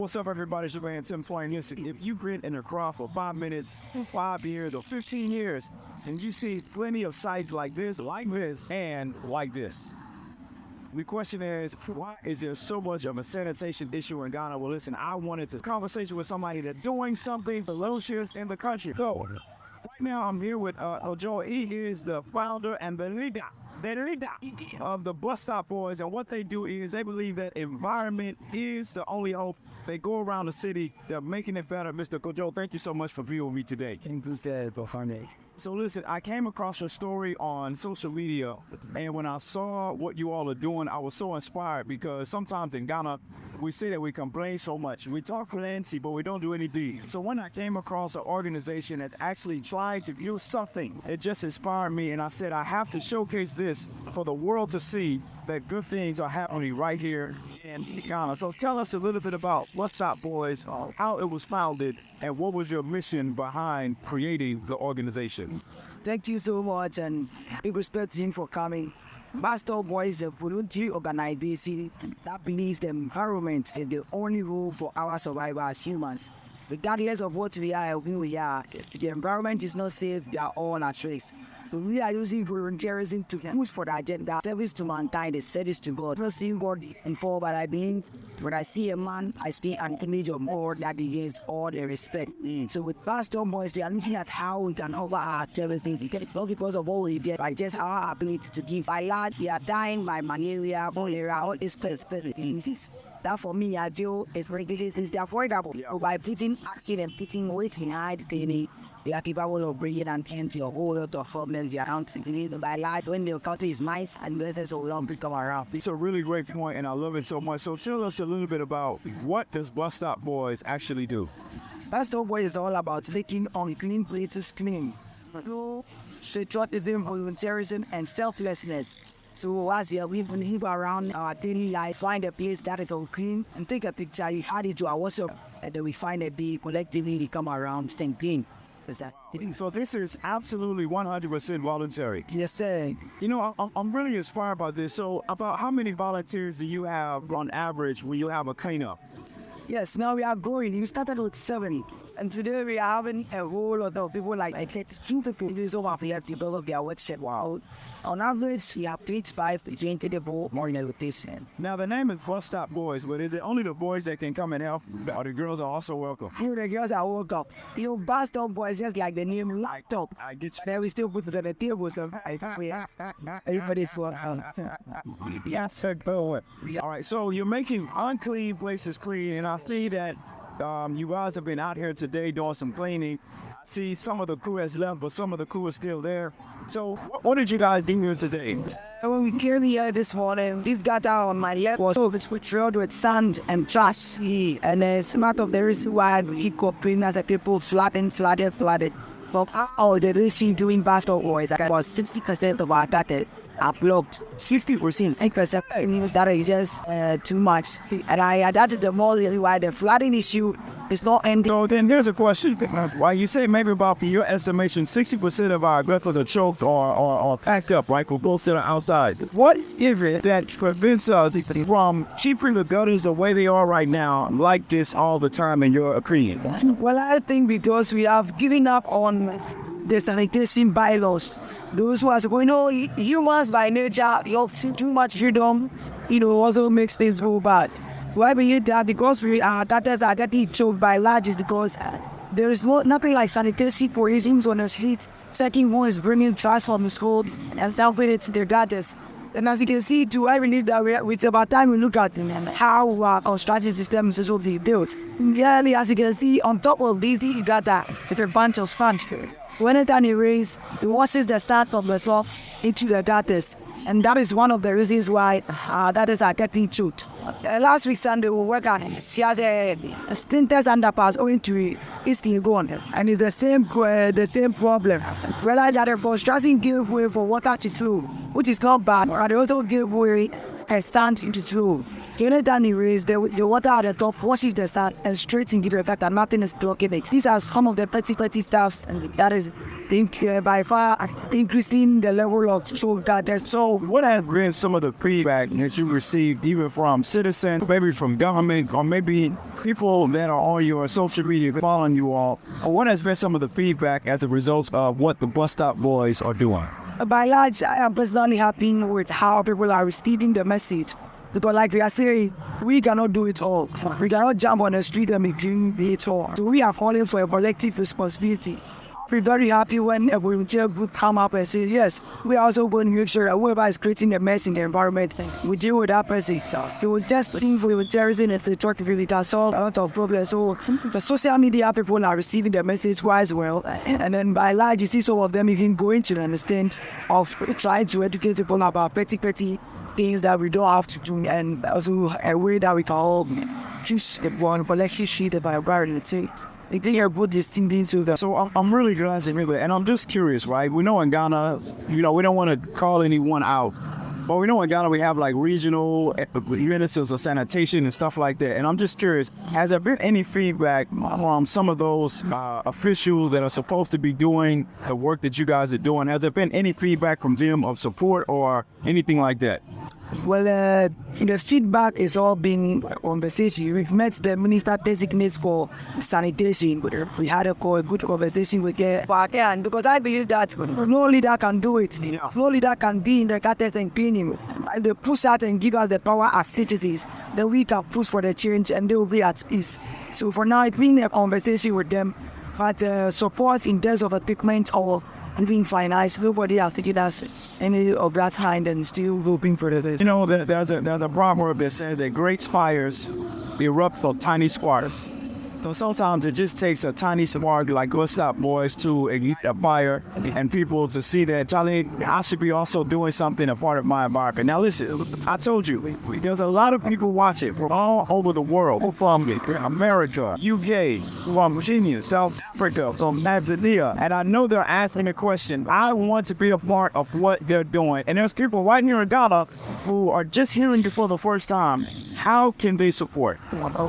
What's up, everybody? It's your man Tim Swain. Listen, if you've been in a crowd for 5 minutes, 5 years, or 15 years, and you see plenty of sites like this, and like this, the question is, why is there so much of a sanitation issue in Ghana? Well, listen, I wanted to conversation with somebody that's doing something ferocious in the country. So, right now I'm here with Ojo. He is the founder and the leader of the Buzstop Boys, and what they do is they believe that environment is the only hope. They go around the city, they're making it better. Mr. Kojo, thank you so much for being with me today. Thank you, sir, for coming. So listen, I came across your story on social media, and when I saw what you all are doing, I was so inspired because sometimes in Ghana, we say that we complain so much. We talk plenty, but we don't do any deeds. So when I came across an organization that actually tried to do something, it just inspired me, and I said, I have to showcase this for the world to see that good things are happening right here in Ghana. So tell us a little bit about Buzstop Boys, how it was founded, and what was your mission behind creating the organization? Thank you so much, and big respect to him for coming. Buzstop Boys is a voluntary organization that believes the environment is the only rule for our survival as humans. Regardless of what we are or who we are, if the environment is not safe, we are all at risk. So we are using volunteerism to push for the agenda, service to mankind, the service to God. I've not seen God before, but I believe when I see a man, I see an image of God that deserves all the respect. So with Buzstop Boys, we are looking at how we can offer our services, not because of what we get, but just our ability to give. By large, we are dying by malaria, cholera, all these things. That for me, I feel is avoidable. Yeah. So by putting action and putting weight behind cleaning, they are capable of bringing an end to a whole lot of problems around. By large, when the country is nice and business will not come around. It's a really great point, and I love it so much. So tell us a little bit about what does Buzstop Boys actually do? Buzstop Boys is all about making unclean places clean. So, patriotism, volunteerism, and selflessness. So as we live around our daily life, find a place that is unclean and take a picture, you add it to our WhatsApp, and then we find a day collectively we come around and clean. So this is absolutely 100% voluntary. Yes, sir. You know, I'm really inspired by this. So about how many volunteers do you have on average when you have a cleanup? Yes, now we are growing. We started with 7. And today we are having a whole lot of people like 32 people use over to develop their workshop. Wow. On average, we have 35 to 20 people more in a rotation. Now, the name is Buzstop Boys, but is it only the boys that can come and help, or the girls are also welcome? The girls are welcome. You know, Buzstop Boys, just like the name laptop. I get you. And then we still put it on the table, so everybody's welcome. Yes, sir. All right, so you're making unclean places clean, and I see that you guys have been out here today doing some cleaning. See, some of the crew has left, but some of the crew is still there. So, what did you guys do here today? When we came here this morning, this gutter on my left was filled with sand and trash. And it's part of the reason why we keep coping as a people flooded. For all the reason doing Buzstop Boys, about 60% of our gutters are blocked. 60%. 8%. That is just too much. And that is the more reason why the flooding issue is not ending. So then here's a question. Why you say maybe about your estimation, 60% of our gutters are choked or packed up, right? We'll go to the outside. What is it that prevents us from keeping the gutters the way they are right now, like this all the time in your opinion? Well, I think because we have given up on the sanitation bylaws. Those who are going, humans by nature, you have too much freedom, also makes things go bad. Why believe that? Because our gutters are getting choked by large is because there is nothing like sanitation for agents on the street. Checking who is bringing trash from the school and dumping it to their gutters. And as you can see too, I believe that with about time we look at how our construction system is also being built. Yeah, as you can see, on top of this gutter is a bunch of sponge. When it rains, it washes the sand from the floor into the gutters. And that is one of the reasons why gutters are getting choked. Last week Sunday, we worked on it. She has a splinters underpass owing to East Legon. And it's the same problem. Realize that the construction gave way for water to flow, which is not bad. But they also gave way and sand into flow. Anytime it rains, the water at the top washes the sand and straight into the fact that nothing is blocking it. These are some of the petty stuffs, and that is by far increasing the level of choke gutters. So what has been some of the feedback that you received either from citizens, maybe from government, or maybe people that are on your social media following you all? Or what has been some of the feedback as a result of what the Buzstop Boys are doing? By and large, I am personally happy with how people are receiving the message. Because like we are saying, we cannot do it all. We cannot jump on the street and be it all. So we are calling for a collective responsibility. We're very happy when a volunteer group come up and say, yes, we are also going to make sure that whoever is creating a mess in the environment, we deal with that person. It was just volunteerism and the church really can solve a lot of problems. So the social media people are receiving the message quite well. And then by and large, you see some of them even going to the extent of trying to educate people about petty things that we don't have to do, and also a way that we can all choose the one collective sheet of our environment. So I think you're both distinct to that. So I'm really glad to hear that, and I'm just curious, right? We know in Ghana, we don't want to call anyone out, but we know in Ghana we have like regional ministers of sanitation and stuff like that. And I'm just curious, has there been any feedback from some of those officials that are supposed to be doing the work that you guys are doing? Has there been any feedback from them of support or anything like that? Well, the feedback is all been conversation. We've met the minister designates for sanitation. We had a good conversation with her. And because I believe that no leader can do it. No leader can be in the gutters and cleaning. And they push out and give us the power as citizens. Then we can push for the change and they will be at peace. So for now, it's been a conversation with them. But support in terms of equipment or even finance, nobody has taken us any of that kind and still hoping for the best. You know, there's a proverb that says that great fires erupt from tiny sparks. So sometimes it just takes a tiny spark like Buzstop Boys to ignite a fire and people to see that, Charlie, I should be also doing something a part of my environment. Now listen, I told you, there's a lot of people watching from all over the world, from America, UK, from Virginia, South Africa, from Tanzania, and I know they're asking a question. I want to be a part of what they're doing. And there's people right here in Ghana who are just hearing it for the first time. How can they support?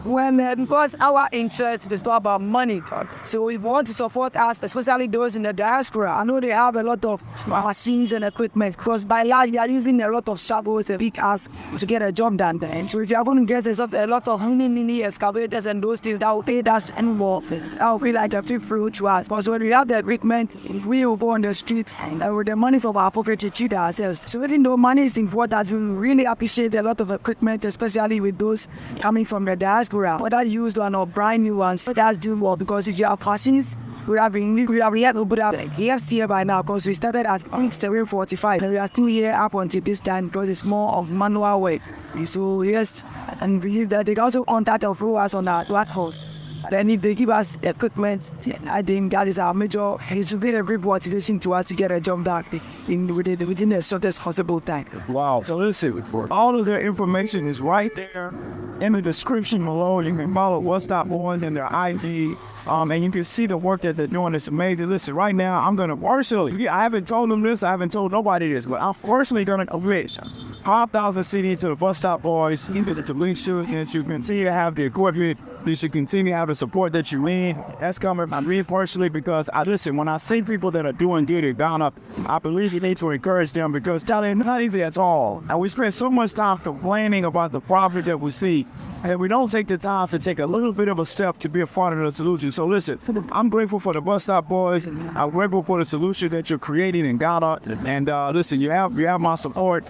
Well, because our interest is not about money. So we want to support us, especially those in the diaspora. I know they have a lot of machines and equipment because by large, they are using a lot of shovels and big ass to get a job done then. So if you are going to get a lot of mini excavators and those things, that will pay us and more. That will feel like a free fruit to us. Because when we have the equipment, we will go on the streets and with the money from our pocket to treat ourselves. So even though money is important, we really appreciate a lot of equipment, especially with those coming from the diaspora. Whether used one or brand new ones, that's do well because if you have machines, we have yet to put up here by now because we started at 7:45 and we are still here up until this time because it's more of manual work. So yes, and believe that they can also contact us on our platforms. Then if they give us equipment, I think that is our major, it's been a great motivation to us to get a job done within the shortest possible time. Wow. So listen, all of their information is right there in the description below. You can follow Buzstop Boys and their IG. And you can see the work that they're doing. It's amazing. Listen, right now, I'm going to personally, I haven't told them this, I haven't told nobody this, but I'm personally going to commit 5,000 CDs to the Buzstop Boys, to make sure that you continue to have the equipment, that you continue to have the support that you need. That's coming from me personally because, listen, when I see people that are doing good in Ghana, I believe you need to encourage them because, Charlie, it's not easy at all. And we spend so much time complaining about the problem that we see, and we don't take the time to take a little bit of a step to be a part of the solution. So listen, I'm grateful for the Buzstop Boys. I'm grateful for the solution that you're creating in Ghana. And listen, you have my support.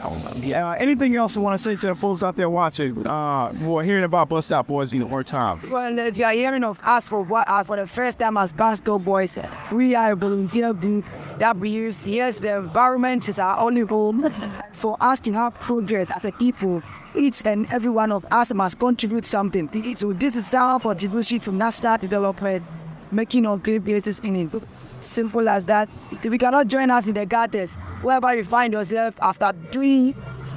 Anything else you want to say to the folks out there watching who are hearing about Buzstop Boys in more time? Well, if you are hearing of us for the first time as Buzstop Boys, we are a volunteer group that believes, yes, the environment is our only goal. For us to have progress as a people, each and every one of us must contribute something. So this is our contribution to national development, making unclean places in it. Simple as that. If you cannot join us in the gutters, wherever you find yourself after doing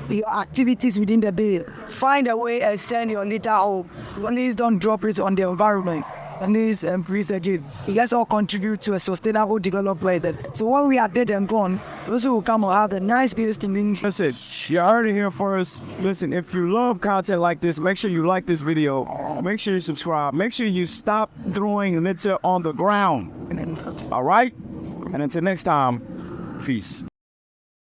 your activities within the day, find a way and send your litter home. Please don't drop it on the environment. And please embrace again. Let's all contribute to a sustainable development. So when we are dead and gone, those who will come will have a nice place to live. Listen, you heard it here first. Listen, if you love content like this, make sure you like this video. Make sure you subscribe. Make sure you stop throwing litter on the ground. All right? And until next time, peace.